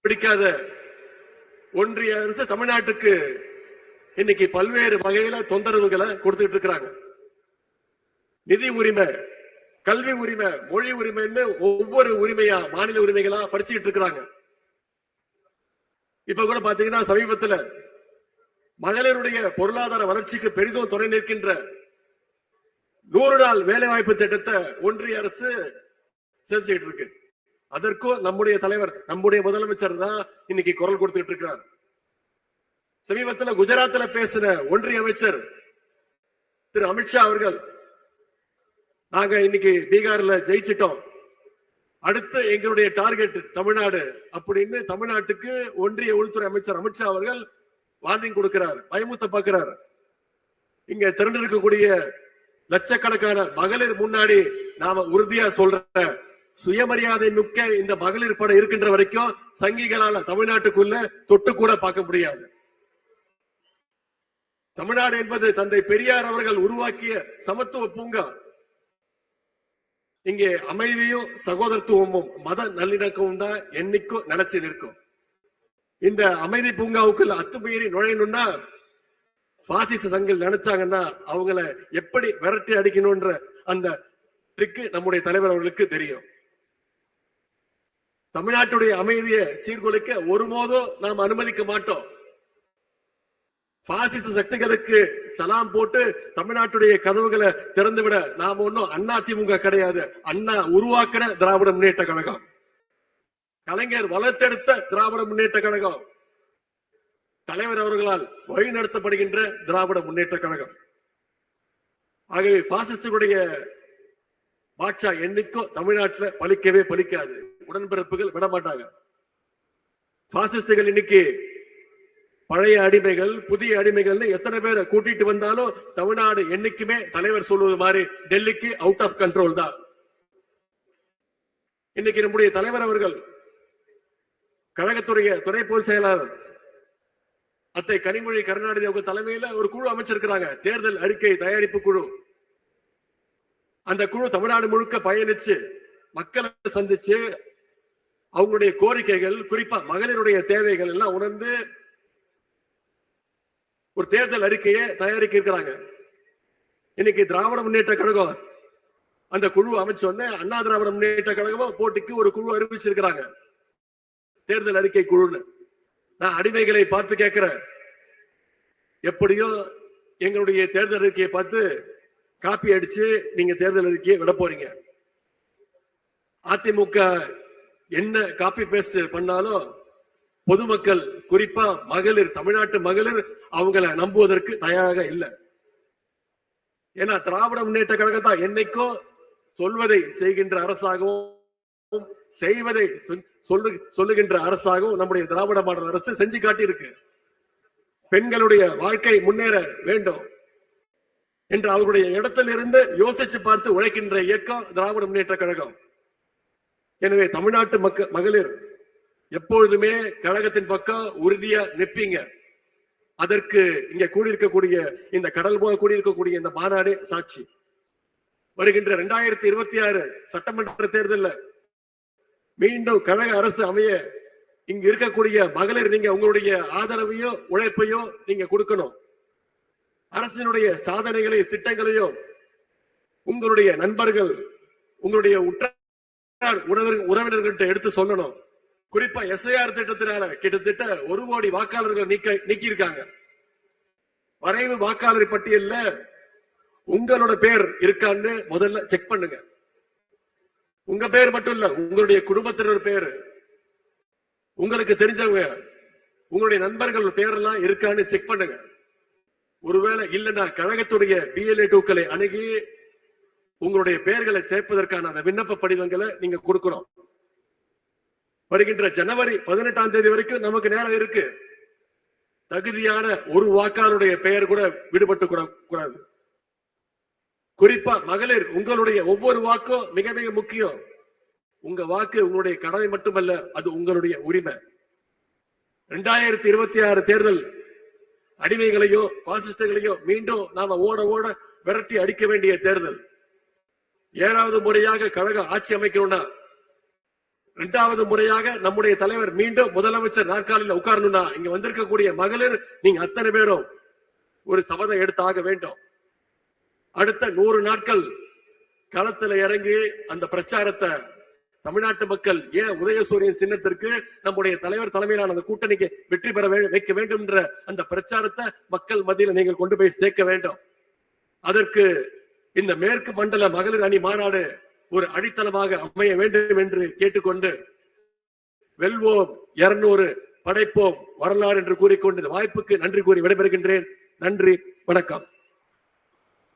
பிடிக்காத ஒன்றிய அரசு தமிழ்நாட்டுக்கு இன்னைக்கு பல்வேறு வகையில தொந்தரவுகளை கொடுத்துட்டு இருக்கிறாங்க. நிதி உரிமை, கல்வி உரிமை, மொழி உரிமைன்னு ஒவ்வொரு உரிமையா மாநில உரிமைகளா படிச்சுட்டு இருக்கிறாங்க. இப்ப கூட பாத்தீங்கன்னா சமீபத்தில் மகளிருடைய பொருளாதார வளர்ச்சிக்கு பெரிதும் துணை நிற்கின்ற 100 நாள் வேலைவாய்ப்பு திட்டத்தை ஒன்றிய அரசு செஞ்சுட்டு இருக்கு. அதற்கும் நம்முடைய தலைவர், நம்முடைய முதலமைச்சர் தான் இன்னைக்கு குரல் கொடுத்துட்டு இருக்கிறார். சமீபத்தில் குஜராத்ல பேசின ஒன்றிய அமைச்சர் திரு அமித்ஷா அவர்கள், நாங்க இன்னைக்கு பீகார்ல ஜெயிச்சிட்டோம், அடுத்து எங்களுடைய டார்கெட் தமிழ்நாடு அப்படின்னு தமிழ்நாட்டுக்கு ஒன்றிய உள்துறை அமைச்சர் அமித்ஷா அவர்கள் வார்னிங் கொடுக்கிறார், பயமுத்த பார்க்கிறார். இங்க திரண்டிருக்கக்கூடிய லட்சக்கணக்கான மகளிர் முன்னாடி நாம உறுதியா சொல்ற சுயமரியாதை மிக்க இந்த மகளிர் படம் இருக்கின்ற வரைக்கும் சங்கிகளால தமிழ்நாட்டுக்குள்ள தொட்டு கூட பார்க்க முடியாது. தமிழ்நாடு என்பது தந்தை பெரியார் அவர்கள் உருவாக்கிய சமத்துவ பூங்கா. இங்கே அமைதியும் சகோதரத்துவமும் மத நல்லிணக்கமும் தான் என்னைக்கும் நினைச்சு நிற்கும். இந்த அமைதி பூங்காவுக்குள்ள அத்துமீறி நுழையணும்னா பாசிச சங்கில் நினைச்சாங்கன்னா அவங்களை எப்படி விரட்டி அடிக்கணும்ன்ற அந்த ட்ரிக் நம்முடைய தலைவர் அவர்களுக்கு தெரியும். தமிழ்நாட்டுடைய அமைதியை சீர்குலைக்க ஒருபோதும் நாம் அனுமதிக்க மாட்டோம். பாசிச சக்திகளுக்கு சலாம் போட்டு தமிழ்நாட்டுடைய கதவுகளை திறந்துவிட நாம ஒன்னும் அதிமுக கிடையாது. அண்ணா உருவாக்கின திராவிட முன்னேற்ற கழகம், கலைஞர் வளர்த்தெடுத்த திராவிட முன்னேற்ற கழகம், தலைவர் அவர்களால் வழிநடத்தப்படுகின்ற திராவிட முன்னேற்ற கழகம். ஆகவே பாசிஸ்டுடைய பாட்சா என்னைக்கும் தமிழ்நாட்டில் பலிக்கவே பலிக்காது. உடன்பிறப்புகள் விட மாட்டாங்க. பாசிஸ்டுகள் இன்னைக்கு பழைய அடிமைகள், புதிய அடிமைகள் எத்தனை பேரை கூட்டிட்டு வந்தாலும் தமிழ்நாடு என்னைக்குமே தலைவர் சொல்வது மாதிரி டெல்லிக்கு அவுட் ஆஃப் கண்ட்ரோல் தான். இன்னைக்கு நம்முடைய தலைவர் அவர்கள் கழகத்துடைய துணை பொதுச் செயலாளர் அத்தை கனிமொழி கருணாநிதி அவங்க தலைமையில ஒரு குழு அமைச்சிருக்கிறாங்க, தேர்தல் அறிக்கை தயாரிப்பு குழு. அந்த குழு தமிழ்நாடு முழுக்க பயணிச்சு மக்களை சந்திச்சு அவங்களுடைய கோரிக்கைகள், குறிப்பா மகளிருடைய தேவைகள் எல்லாம் உணர்ந்து ஒரு தேர்தல் அறிக்கையை தயாரிக்க இருக்கிறாங்க. இன்னைக்கு திராவிட முன்னேற்ற கழகம் அந்த குழு அமைச்சோன்னு அண்ணா திராவிட முன்னேற்ற கழகமும் போட்டிக்கு ஒரு குழு அறிவிச்சிருக்கிறாங்க, தேர்தல் அறிக்கை குழுன்னு. நான் அடிமைகளை பார்த்து கேட்கிறேன், எப்படியோ எங்களுடைய தேர்தல் அறிக்கையை பார்த்து காப்பி அடிச்சு நீங்க தேர்தல் அறிக்கையை விட போறீங்க. அதிமுக என்ன காப்பி பேஸ்ட் பண்ணாலும் பொதுமக்கள், குறிப்பா மகளிர், தமிழ்நாட்டு மகளிர் அவங்களை நம்புவதற்கு தயாராக இல்லை. ஏன்னா திராவிட முன்னேற்ற கழகத்தான் என்னைக்கும் சொல்வதை செய்கின்ற அரசாகவும் செய்வதை சொல்லுகின்ற அரசாகவும் நம்முடைய திராவிட மாடல் அரசு செஞ்சு காட்டி இருக்கு. பெண்களுடைய வாழ்க்கை முன்னேற வேண்டும் என்று அவருடைய இடத்திலிருந்து யோசிச்சு பார்த்து உழைக்கின்ற இயக்கம் திராவிட முன்னேற்ற கழகம். எனவே தமிழ்நாட்டு மகளிர் எப்பொழுதுமே கழகத்தின் பக்கம் உறுதியா நிற்பீங்க. அதற்கு இங்க கூடியிருக்கக்கூடிய இந்த கடல் போக கூடியிருக்கக்கூடிய இந்த மாநாடு சாட்சி. வருகின்ற 2026 சட்டமன்ற தேர்தலில் மீண்டும் கழக அரசு அமைய இங்க இருக்கக்கூடிய மகளிர் நீங்க உங்களுடைய ஆதரவையோ உழைப்பையோ நீங்க கொடுக்கணும். அரசினுடைய சாதனைகளையும் திட்டங்களையும் உங்களுடைய நண்பர்கள், உங்களுடைய உற்றார் உறவினர்கள்ட்ட எடுத்து சொல்லணும். குறிப்பா எஸ்ஐஆர் திட்டத்தினால கிட்டத்தட்ட 1 கோடி வாக்காளர்கள் நீக்கி இருக்காங்க. வரைவு வாக்காளர் பட்டியல்ல உங்களோட பேர் இருக்கான்னு முதல்ல செக் பண்ணுங்க. உங்க பேர் மட்டும் இல்ல, உங்களுடைய குடும்பத்தினர் பேரு, உங்களுக்கு தெரிஞ்சவங்க, உங்களுடைய நண்பர்கள் பேரெல்லாம் இருக்கான்னு செக் பண்ணுங்க. ஒருவேளை இல்லைன்னா கழகத்துடைய BLA 2க்களை அணுகி உங்களுடைய பெயர்களை சேர்ப்பதற்கான அந்த விண்ணப்ப படிவங்களை நீங்க கொடுக்கணும். வருகின்ற ஜனவரி 18ஆம் தேதி வரைக்கும் நமக்கு நேரம் இருக்கு. தகுதியான ஒரு வாக்காளருடைய பெயர் கூட விடுபட்டு கூடாது. குறிப்பா மகளிர், உங்களுடைய ஒவ்வொரு வாக்கும் மிக மிக முக்கியம். உங்க வாக்கு உங்களுடைய கடமை மட்டுமல்ல, அது உங்களுடைய உரிமை. 2026 தேர்தல் அடிமைகளையோ பாசிஸ்டுகளையோ மீண்டும் நாம ஓட ஓட விரட்டி அடிக்க வேண்டிய தேர்தல். 7வது முறையாக கழக ஆட்சி அமைக்கணும்னா இரண்டாவது முறையாக நம்முடைய தலைவர் மீண்டும் முதலமைச்சர் நாற்காலியில் உட்காரணும்னா இங்க வந்திருக்கக்கூடிய மகளிர் நீங்க அத்தனை பேரும் ஒரு சபதம் எடுத்தாக வேண்டும். அடுத்த 100 நாட்கள் களத்துல இறங்கி அந்த பிரச்சாரத்தை தமிழ்நாட்டு மக்கள் ஏன் உதயசூரியன் சின்னத்திற்கு நம்முடைய தலைவர் தலைமையிலான அந்த கூட்டணிக்கு வெற்றி பெற வைக்க வேண்டும் என்ற அந்த பிரச்சாரத்தை மக்கள் மத்தியில் நீங்கள் கொண்டு போய் சேர்க்க வேண்டும். அதற்கு இந்த மேற்கு மண்டல மகளிர் அணி மாநாடு ஒரு அடித்தளமாக அமைய வேண்டும் என்று கேட்டுக்கொண்டு வெல்வோம் 200 படைப்போம் வரலாறு என்று கூறிக்கொண்டு வாய்ப்புக்கு நன்றி கூறி விடைபெறுகின்றேன். நன்றி, வணக்கம்.